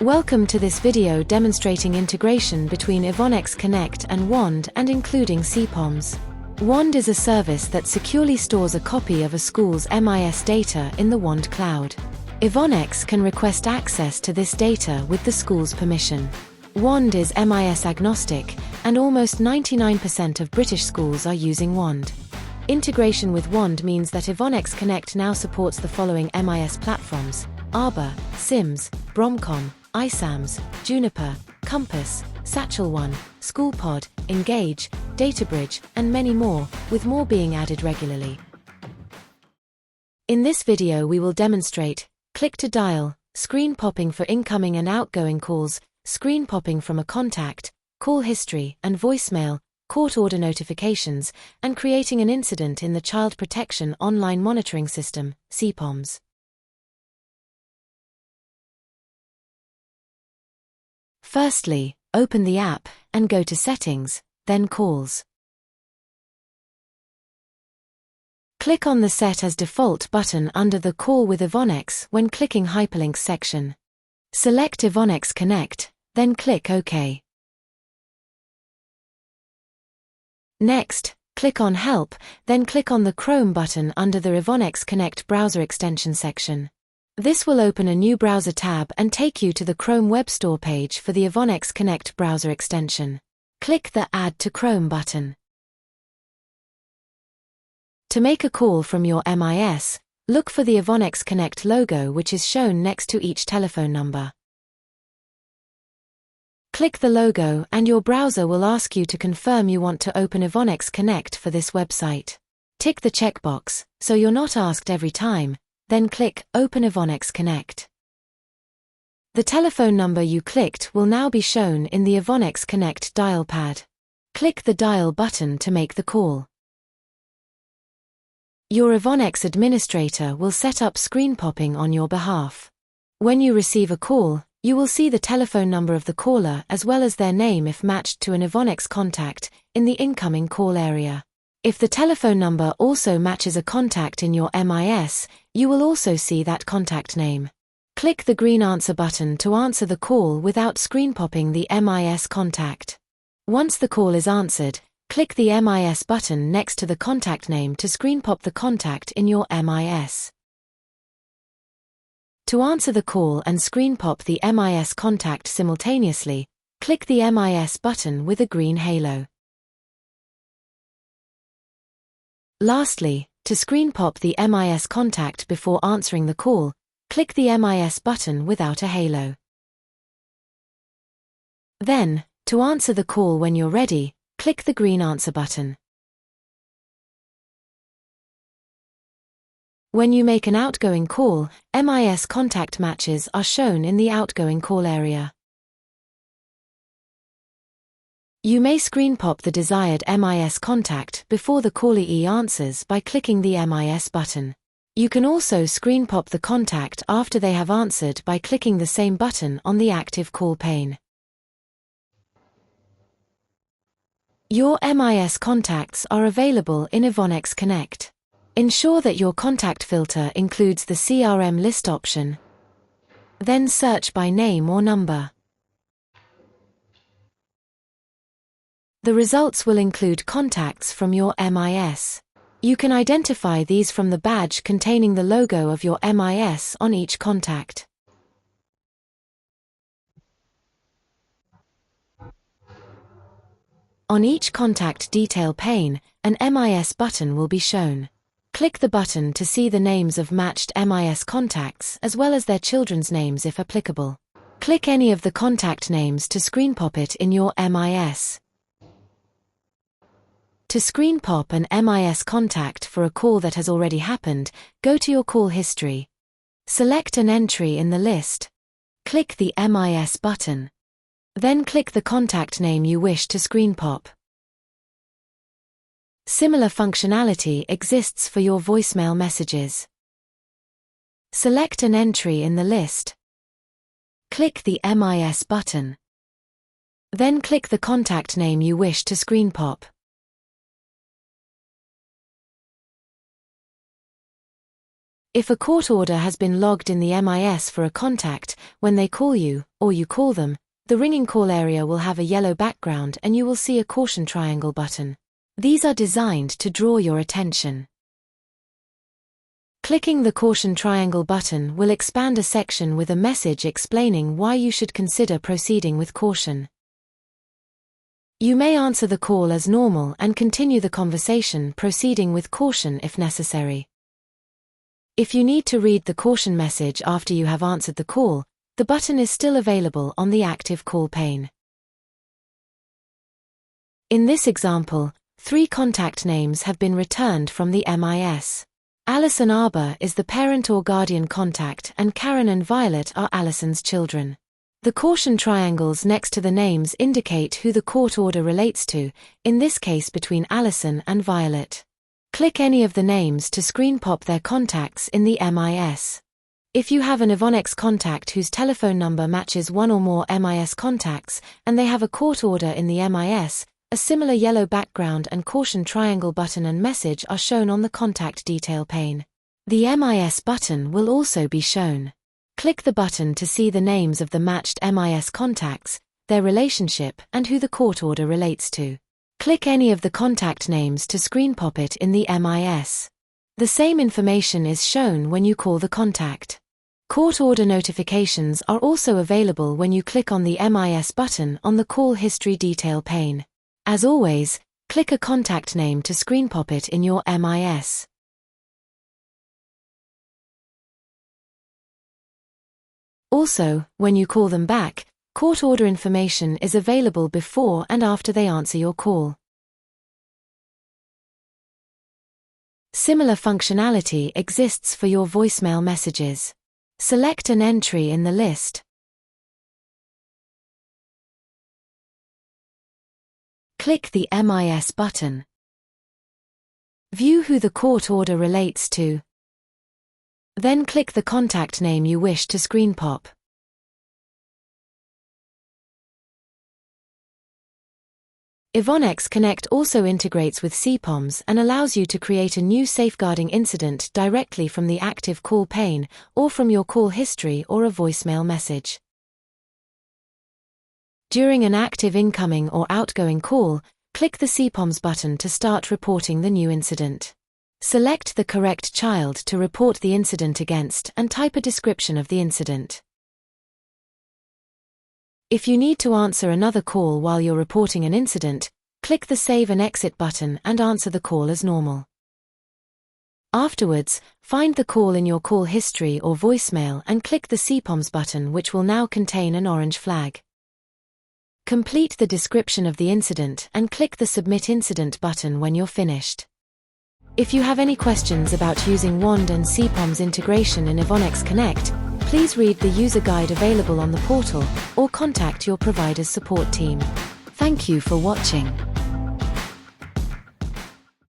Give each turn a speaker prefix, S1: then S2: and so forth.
S1: Welcome to this video demonstrating integration between Evonex Connect and Wonde and including CPOMS. Wonde is a service that securely stores a copy of a school's MIS data in the Wonde cloud. Evonex can request access to this data with the school's permission. Wonde is MIS agnostic, and almost 99% of British schools are using Wonde. Integration with Wonde means that Evonex Connect now supports the following MIS platforms: Arbor, SIMS, Bromcom, iSAMS, Juniper, Compass, Satchel One, SchoolPod, Engage, DataBridge, and many more, with more being added regularly. In this video we will demonstrate click to dial, screen popping for incoming and outgoing calls, screen popping from a contact, call history and voicemail, court order notifications, and creating an incident in the Child Protection Online Monitoring System, CPOMS. Firstly, open the app and go to Settings, then Calls. Click on the Set as Default button under the Call with Evonex when clicking Hyperlinks section. Select Evonex Connect, then click OK. Next, click on Help, then click on the Chrome button under the Evonex Connect browser extension section. This will open a new browser tab and take you to the Chrome Web Store page for the Evonex Connect browser extension. Click the Add to Chrome button. To make a call from your MIS, look for the Evonex Connect logo, which is shown next to each telephone number. Click the logo and your browser will ask you to confirm you want to open Evonex Connect for this website. Tick the checkbox, so you're not asked every time, then click Open Evonex Connect. The telephone number you clicked will now be shown in the Evonex Connect dial pad. Click the dial button to make the call. Your Evonex administrator will set up screen popping on your behalf. When you receive a call, you will see the telephone number of the caller as well as their name if matched to an Evonex contact in the incoming call area. If the telephone number also matches a contact in your MIS, you will also see that contact name. Click the green answer button to answer the call without screen popping the MIS contact. Once the call is answered, click the MIS button next to the contact name to screen pop the contact in your MIS. To answer the call and screen pop the MIS contact simultaneously, click the MIS button with a green halo. Lastly, to screen pop the MIS contact before answering the call, click the MIS button without a halo. Then, to answer the call when you're ready, click the green answer button. When you make an outgoing call, MIS contact matches are shown in the outgoing call area. You may screen pop the desired MIS contact before the callee answers by clicking the MIS button. You can also screen pop the contact after they have answered by clicking the same button on the active call pane. Your MIS contacts are available in Evonex Connect. Ensure that your contact filter includes the CRM list option. Then search by name or number. The results will include contacts from your MIS. You can identify these from the badge containing the logo of your MIS on each contact. On each contact detail pane, an MIS button will be shown. Click the button to see the names of matched MIS contacts as well as their children's names if applicable. Click any of the contact names to screen pop it in your MIS. To screen pop an MIS contact for a call that has already happened, go to your call history. Select an entry in the list. Click the MIS button. Then click the contact name you wish to screen pop. Similar functionality exists for your voicemail messages. Select an entry in the list. Click the MIS button. Then click the contact name you wish to screen pop. If a court order has been logged in the MIS for a contact, when they call you, or you call them, the ringing call area will have a yellow background and you will see a caution triangle button. These are designed to draw your attention. Clicking the caution triangle button will expand a section with a message explaining why you should consider proceeding with caution. You may answer the call as normal and continue the conversation proceeding with caution if necessary. If you need to read the caution message after you have answered the call, the button is still available on the active call pane. In this example, 3 contact names have been returned from the MIS. Alison Arbour is the parent or guardian contact and Karen and Violet are Alison's children. The caution triangles next to the names indicate who the court order relates to, in this case between Alison and Violet. Click any of the names to screen pop their contacts in the MIS. If you have an Evonex contact whose telephone number matches one or more MIS contacts, and they have a court order in the MIS, a similar yellow background and caution triangle button and message are shown on the contact detail pane. The MIS button will also be shown. Click the button to see the names of the matched MIS contacts, their relationship, and who the court order relates to. Click any of the contact names to screen pop it in the MIS. The same information is shown when you call the contact. Court order notifications are also available when you click on the MIS button on the call history detail pane. As always, click a contact name to screen pop it in your MIS. Also, when you call them back, court order information is available before and after they answer your call. Similar functionality exists for your voicemail messages. Select an entry in the list. Click the MIS button. View who the court order relates to. Then click the contact name you wish to screen pop. Evonex Connect also integrates with CPOMS and allows you to create a new safeguarding incident directly from the active call pane or from your call history or a voicemail message. During an active incoming or outgoing call, click the CPOMS button to start reporting the new incident. Select the correct child to report the incident against and type a description of the incident. If you need to answer another call while you're reporting an incident, click the Save and Exit button and answer the call as normal. Afterwards, find the call in your call history or voicemail and click the CPOMS button, which will now contain an orange flag. Complete the description of the incident and click the Submit Incident button when you're finished. If you have any questions about using Wonde and CPOMS integration in Evonex Connect, please read the user guide available on the portal or contact your provider's support team. Thank you for watching.